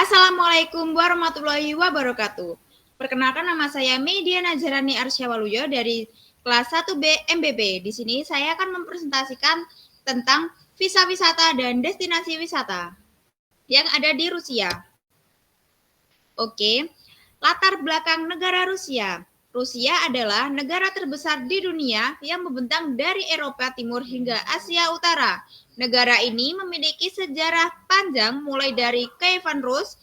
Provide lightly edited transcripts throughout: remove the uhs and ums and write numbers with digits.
Assalamualaikum warahmatullahi wabarakatuh. Perkenalkan, nama saya Media Najarani Arsyawaluyo dari kelas 1B MBB. Di sini saya akan mempresentasikan tentang visa wisata dan destinasi wisata yang ada di Rusia. Oke, latar belakang negara Rusia. Rusia adalah negara terbesar di dunia yang membentang dari Eropa Timur hingga Asia Utara. Negara ini memiliki sejarah panjang mulai dari Kievan Rus,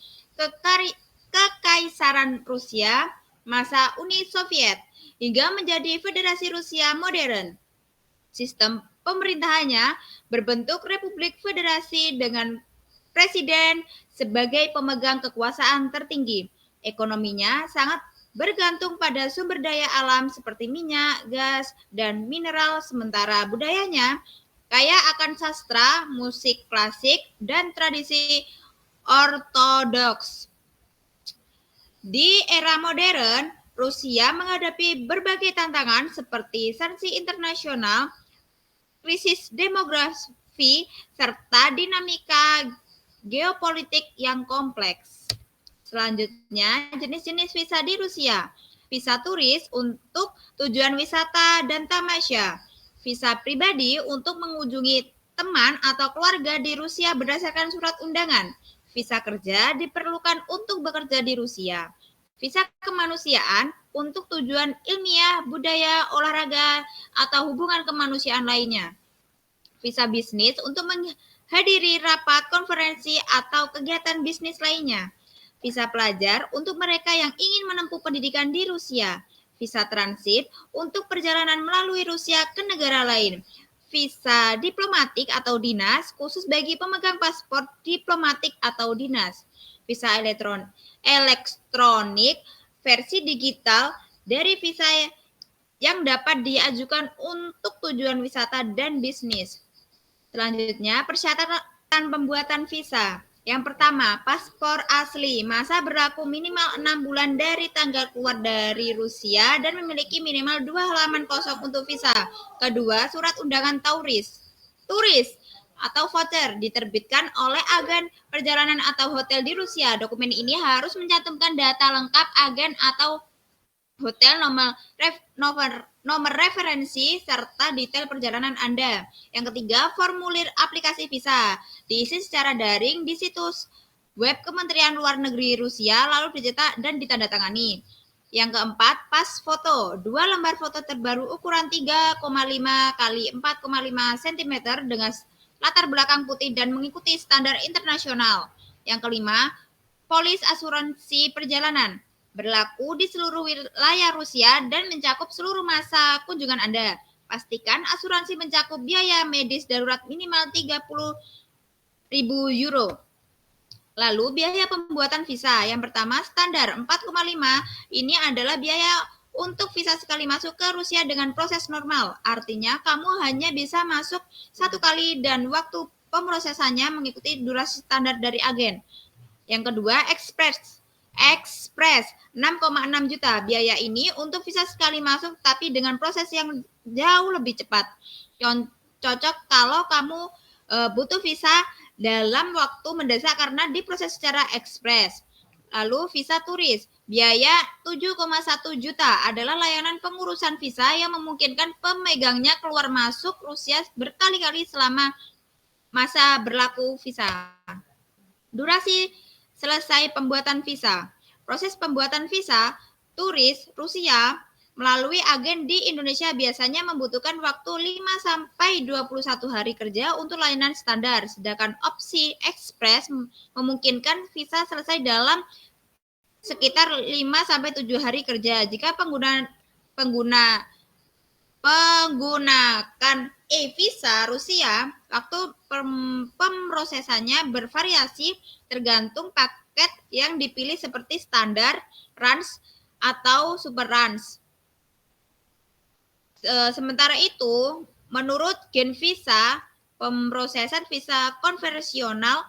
Kekaisaran Rusia, masa Uni Soviet, hingga menjadi Federasi Rusia modern. Sistem pemerintahannya berbentuk Republik Federasi dengan presiden sebagai pemegang kekuasaan tertinggi. Ekonominya sangat bergantung pada sumber daya alam seperti minyak, gas, dan mineral, sementara budayanya kaya akan sastra, musik klasik, dan tradisi ortodoks. Di era modern, Rusia menghadapi berbagai tantangan seperti sanksi internasional, krisis demografi, serta dinamika geopolitik yang kompleks. Selanjutnya, jenis-jenis visa di Rusia. Visa turis untuk tujuan wisata dan tamasya. Visa pribadi untuk mengunjungi teman atau keluarga di Rusia berdasarkan surat undangan. Visa kerja diperlukan untuk bekerja di Rusia. Visa kemanusiaan untuk tujuan ilmiah, budaya, olahraga, atau hubungan kemanusiaan lainnya. Visa bisnis untuk menghadiri rapat, konferensi, atau kegiatan bisnis lainnya. Visa pelajar untuk mereka yang ingin menempuh pendidikan di Rusia. Visa transit untuk perjalanan melalui Rusia ke negara lain. Visa diplomatik atau dinas khusus bagi pemegang paspor diplomatik atau dinas. Visa elektronik versi digital dari visa yang dapat diajukan untuk tujuan wisata dan bisnis. Selanjutnya, persyaratan pembuatan visa. Yang pertama, paspor asli. Masa berlaku minimal 6 bulan dari tanggal keluar dari Rusia dan memiliki minimal 2 halaman kosong untuk visa. Kedua, surat undangan turis atau voucher diterbitkan oleh agen perjalanan atau hotel di Rusia. Dokumen ini harus mencantumkan data lengkap agen atau hotel, nomor referensi, serta detail perjalanan Anda. Yang ketiga, formulir aplikasi visa. Diisi secara daring di situs web Kementerian Luar Negeri Rusia, lalu dicetak dan ditandatangani. Yang keempat, pas foto. 2 lembar foto terbaru ukuran 3,5 x 4,5 cm dengan latar belakang putih dan mengikuti standar internasional. Yang kelima, polis asuransi perjalanan. Berlaku di seluruh wilayah Rusia dan mencakup seluruh masa kunjungan Anda. Pastikan asuransi mencakup biaya medis darurat minimal 30.000 euro. Lalu biaya pembuatan visa. Yang pertama, standar 4,5. Ini adalah biaya untuk visa sekali masuk ke Rusia dengan proses normal. Artinya kamu hanya bisa masuk 1 kali dan waktu pemrosesannya mengikuti durasi standar dari agen. Yang kedua, Express 6,6 juta. Biaya ini untuk visa sekali masuk tapi dengan proses yang jauh lebih cepat. Cocok kalau kamu butuh visa dalam waktu mendesak karena diproses secara ekspres. Lalu visa turis. Biaya 7,1 juta adalah layanan pengurusan visa yang memungkinkan pemegangnya keluar masuk Rusia berkali-kali selama masa berlaku visa. Durasi selesai pembuatan visa. Proses pembuatan visa turis Rusia melalui agen di Indonesia biasanya membutuhkan waktu 5-21 hari kerja untuk layanan standar, sedangkan opsi ekspres memungkinkan visa selesai dalam sekitar 5-7 hari kerja. Jika menggunakan e-visa Rusia, waktu pemrosesannya bervariasi tergantung paket yang dipilih seperti standar, RANS, atau super RANS. Sementara itu, menurut Genvisa, pemrosesan visa konvensional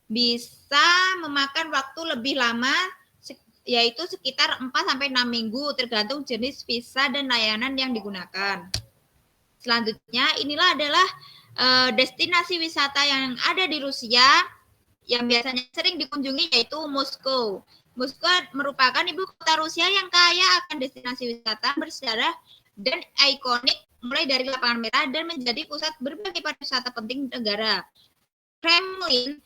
bisa memakan waktu lebih lama, yaitu sekitar 4-6 minggu tergantung jenis visa dan layanan yang digunakan. Selanjutnya, inilah adalah destinasi wisata yang ada di Rusia yang biasanya sering dikunjungi yaitu Moskow. Moskow merupakan ibu kota Rusia yang kaya akan destinasi wisata bersejarah dan ikonik, mulai dari lapangan merah dan menjadi pusat berbagai pariwisata penting negara. Kremlin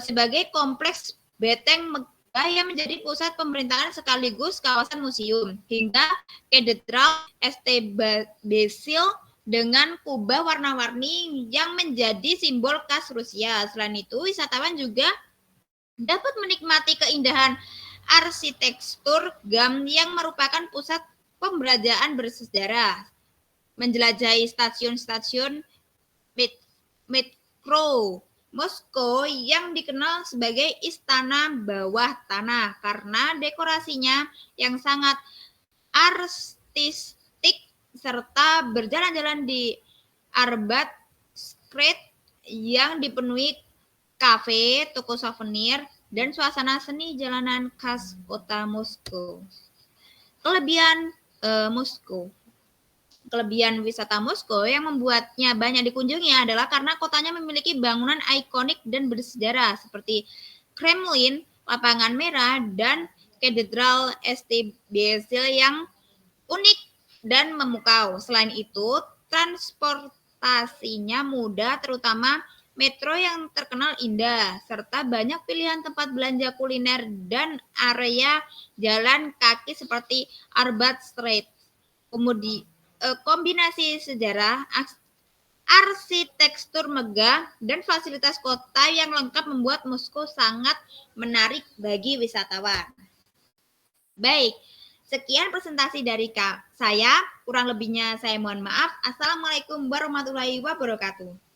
sebagai kompleks beteng megah yang menjadi pusat pemerintahan sekaligus kawasan museum, hingga katedral St. Basil dengan kubah warna-warni yang menjadi simbol khas Rusia. Selain itu, wisatawan juga dapat menikmati keindahan arsitektur GAM yang merupakan pusat pembelanjaan bersejarah, menjelajahi stasiun-stasiun metro Moskow yang dikenal sebagai istana bawah tanah karena dekorasinya yang sangat artistik, serta berjalan-jalan di Arbat Street yang dipenuhi kafe, toko souvenir, dan suasana seni jalanan khas kota Moskow. Kelebihan Moskow. Kelebihan wisata Moskow yang membuatnya banyak dikunjungi adalah karena kotanya memiliki bangunan ikonik dan bersejarah seperti Kremlin, Lapangan Merah, dan Katedral St. Basil yang unik dan memukau. Selain itu, transportasinya mudah, terutama metro yang terkenal indah, serta banyak pilihan tempat belanja kuliner dan area jalan kaki seperti Arbat Street. Kemudian kombinasi sejarah, arsitektur megah, dan fasilitas kota yang lengkap membuat Moskow sangat menarik bagi wisatawan. Baik, sekian presentasi dari saya. Kurang lebihnya saya mohon maaf. Assalamualaikum warahmatullahi wabarakatuh.